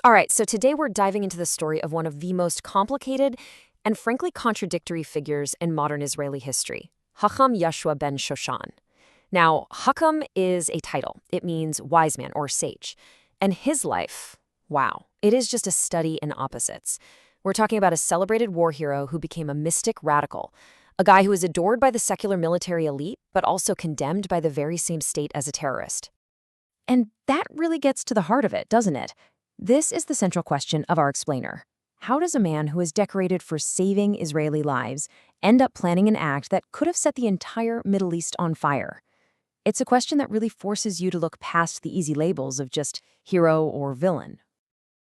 All right, so today we're diving into the story of one of the most complicated and frankly contradictory figures in modern Israeli history, Rabbi Yeshu'a Ben Shoshan. Now, Hakam is a title. It means wise man or sage. And his life, wow, it is just a study in opposites. We're talking about a celebrated war hero who became a mystic radical, a guy who is adored by the secular military elite, but also condemned by the very same state as a terrorist. And that really gets to the heart of it, doesn't it? This is the central question of our explainer. How does a man who is decorated for saving Israeli lives end up planning an act that could have set the entire Middle East on fire? It's a question that really forces you to look past the easy labels of just hero or villain.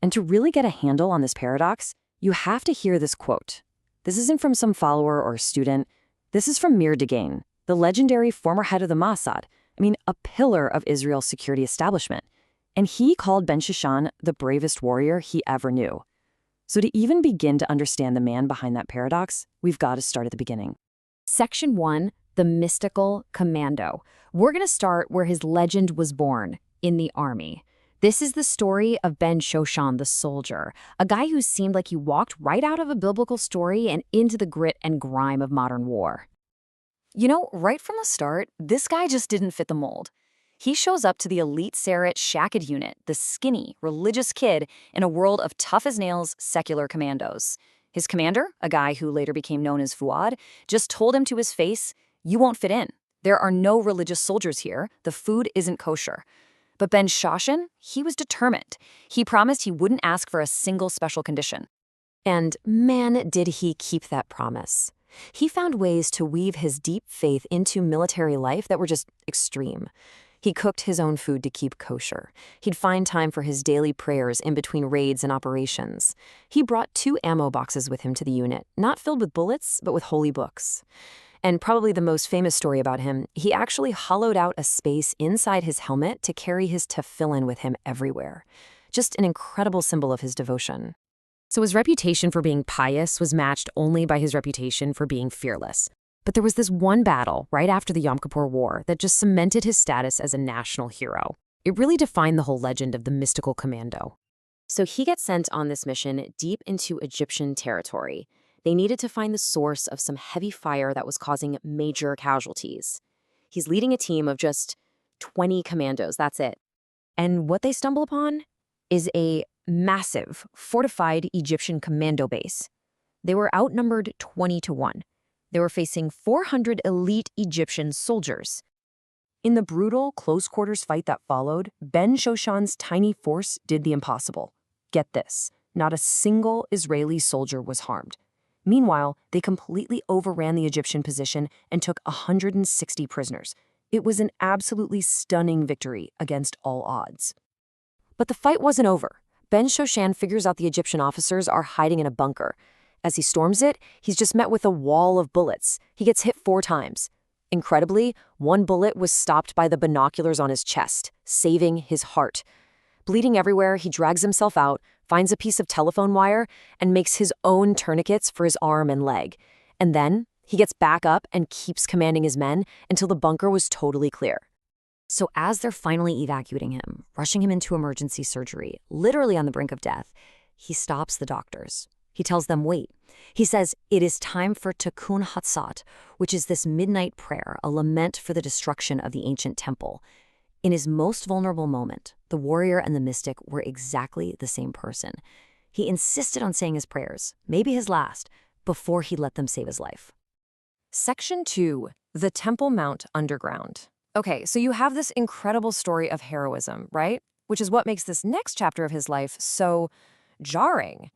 And to really get a handle on this paradox, you have to hear this quote. This isn't from some follower or student. This is from Mir Dagain, the legendary former head of the Mossad, a pillar of Israel's security establishment. And he called Ben Shoshan the bravest warrior he ever knew. So to even begin to understand the man behind that paradox, we've got to start at the beginning. Section 1, the mystical Commando. We're going to start where his legend was born, in the army. This is the story of Ben Shoshan, the soldier, a guy who seemed like he walked right out of a biblical story and into the grit and grime of modern war. Right from the start, this guy just didn't fit the mold. He shows up to the elite Sarat Shaked unit, the skinny, religious kid in a world of tough-as-nails secular commandos. His commander, a guy who later became known as Fuad, just told him to his face, "You won't fit in. There are no religious soldiers here. The food isn't kosher." But Ben Shoshan, he was determined. He promised he wouldn't ask for a single special condition. And man, did he keep that promise. He found ways to weave his deep faith into military life that were just extreme. He cooked his own food to keep kosher. He'd find time for his daily prayers in between raids and operations. He brought 2 ammo boxes with him to the unit, not filled with bullets, but with holy books. And probably the most famous story about him, he actually hollowed out a space inside his helmet to carry his tefillin with him everywhere. Just an incredible symbol of his devotion. So his reputation for being pious was matched only by his reputation for being fearless. But there was this one battle right after the Yom Kippur War that just cemented his status as a national hero. It really defined the whole legend of the mystical commando. So he gets sent on this mission deep into Egyptian territory. They needed to find the source of some heavy fire that was causing major casualties. He's leading a team of just 20 commandos, that's it. And what they stumble upon is a massive, fortified Egyptian commando base. They were outnumbered 20-1. They were facing 400 elite Egyptian soldiers. In the brutal, close-quarters fight that followed, Ben Shoshan's tiny force did the impossible. Get this, not a single Israeli soldier was harmed. Meanwhile, they completely overran the Egyptian position and took 160 prisoners. It was an absolutely stunning victory against all odds. But the fight wasn't over. Ben Shoshan figures out the Egyptian officers are hiding in a bunker. As he storms it, he's just met with a wall of bullets. He gets hit 4 times. Incredibly, one bullet was stopped by the binoculars on his chest, saving his heart. Bleeding everywhere, he drags himself out, finds a piece of telephone wire, and makes his own tourniquets for his arm and leg. And then, he gets back up and keeps commanding his men until the bunker was totally clear. So as they're finally evacuating him, rushing him into emergency surgery, literally on the brink of death, he stops the doctors. He tells them, wait. He says, it is time for Tikkun Hatzot, which is this midnight prayer, a lament for the destruction of the ancient temple. In his most vulnerable moment, the warrior and the mystic were exactly the same person. He insisted on saying his prayers, maybe his last, before he let them save his life. Section 2, the Temple Mount Underground. Okay, so you have this incredible story of heroism, right? Which is what makes this next chapter of his life so jarring.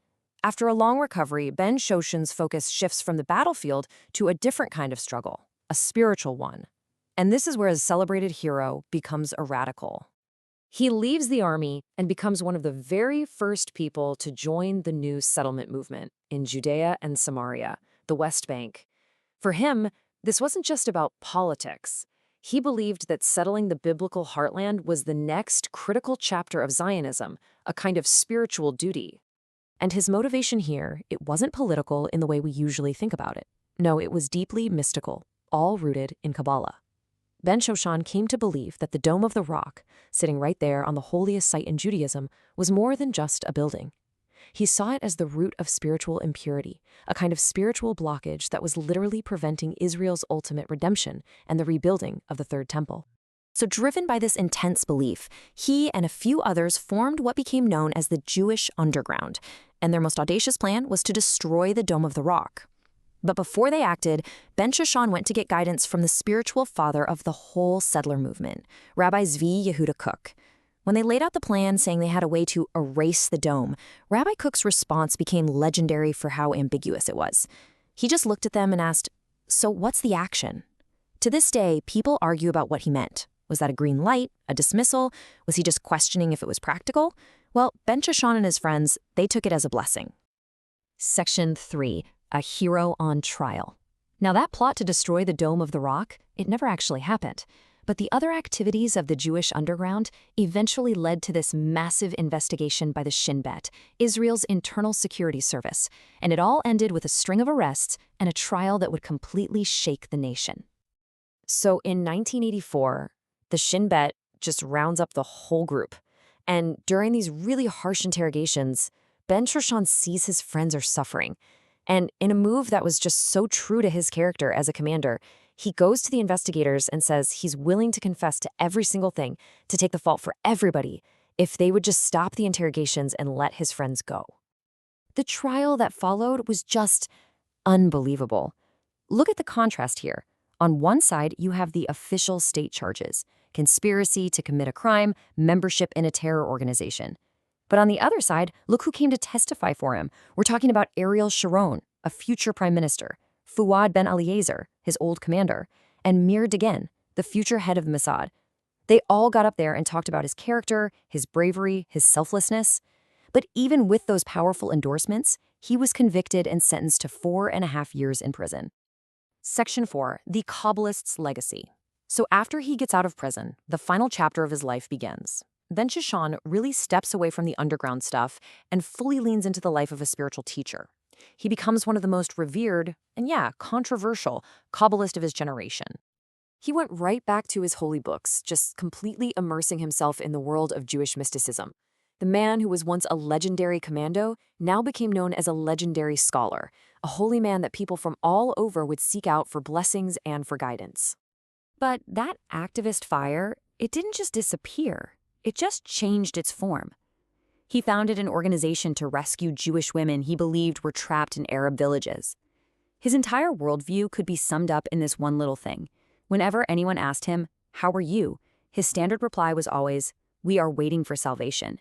After a long recovery, Ben Shoshan's focus shifts from the battlefield to a different kind of struggle, a spiritual one. And this is where his celebrated hero becomes a radical. He leaves the army and becomes one of the very first people to join the new settlement movement in Judea and Samaria, the West Bank. For him, this wasn't just about politics. He believed that settling the biblical heartland was the next critical chapter of Zionism, a kind of spiritual duty. And his motivation here, it wasn't political in the way we usually think about it. No, it was deeply mystical, all rooted in Kabbalah. Ben Shoshan came to believe that the Dome of the Rock, sitting right there on the holiest site in Judaism, was more than just a building. He saw it as the root of spiritual impurity, a kind of spiritual blockage that was literally preventing Israel's ultimate redemption and the rebuilding of the Third Temple. So driven by this intense belief, he and a few others formed what became known as the Jewish Underground, and their most audacious plan was to destroy the Dome of the Rock. But before they acted, Ben Shoshan went to get guidance from the spiritual father of the whole settler movement, Rabbi Yehuda Kook. When they laid out the plan saying they had a way to erase the dome, Rabbi Kook's response became legendary for how ambiguous it was. He just looked at them and asked, "So what's the action?" To this day, people argue about what he meant. Was that a green light, a dismissal? Was he just questioning if it was practical? Well, Ben Shoshan and his friends, they took it as a blessing. Section 3. A hero on trial. Now that plot to destroy the Dome of the Rock, it never actually happened. But the other activities of the Jewish underground eventually led to this massive investigation by the Shin Bet, Israel's internal security service, and it all ended with a string of arrests and a trial that would completely shake the nation. So in 1984, the Shin Bet just rounds up the whole group. And during these really harsh interrogations, Ben Shoshan sees his friends are suffering. And in a move that was just so true to his character as a commander, he goes to the investigators and says he's willing to confess to every single thing, to take the fault for everybody, if they would just stop the interrogations and let his friends go. The trial that followed was just unbelievable. Look at the contrast here. On one side, you have the official state charges: conspiracy to commit a crime, membership in a terror organization. But on the other side, look who came to testify for him. We're talking about Ariel Sharon, a future prime minister, Fuad Ben Eliezer, his old commander, and Mir Dagen, the future head of the Mossad. They all got up there and talked about his character, his bravery, his selflessness. But even with those powerful endorsements, he was convicted and sentenced to 4.5 years in prison. Section 4. The Kabbalist's Legacy. So after he gets out of prison, the final chapter of his life begins. Ben Shoshan really steps away from the underground stuff and fully leans into the life of a spiritual teacher. He becomes one of the most revered and, controversial Kabbalist of his generation. He went right back to his holy books, just completely immersing himself in the world of Jewish mysticism. The man who was once a legendary commando now became known as a legendary scholar, a holy man that people from all over would seek out for blessings and for guidance. But that activist fire, it didn't just disappear. It just changed its form. He founded an organization to rescue Jewish women he believed were trapped in Arab villages. His entire worldview could be summed up in this one little thing. Whenever anyone asked him, "How are you?" his standard reply was always, "We are waiting for salvation."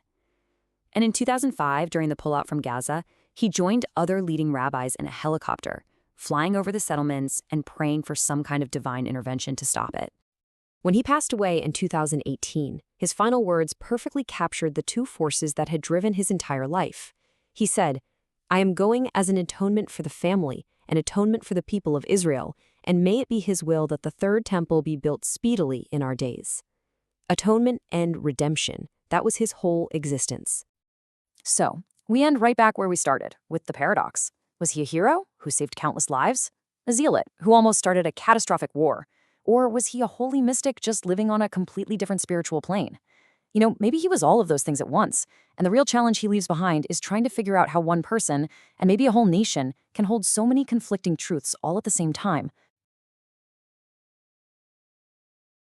And in 2005, during the pullout from Gaza, he joined other leading rabbis in a helicopter, flying over the settlements and praying for some kind of divine intervention to stop it. When he passed away in 2018, his final words perfectly captured the two forces that had driven his entire life. He said, "I am going as an atonement for the family, an atonement for the people of Israel, and may it be his will that the third temple be built speedily in our days." Atonement and redemption, that was his whole existence. So, we end right back where we started, with the paradox. Was he a hero who saved countless lives? A zealot who almost started a catastrophic war? Or was he a holy mystic just living on a completely different spiritual plane? Maybe he was all of those things at once, and the real challenge he leaves behind is trying to figure out how one person, and maybe a whole nation, can hold so many conflicting truths all at the same time,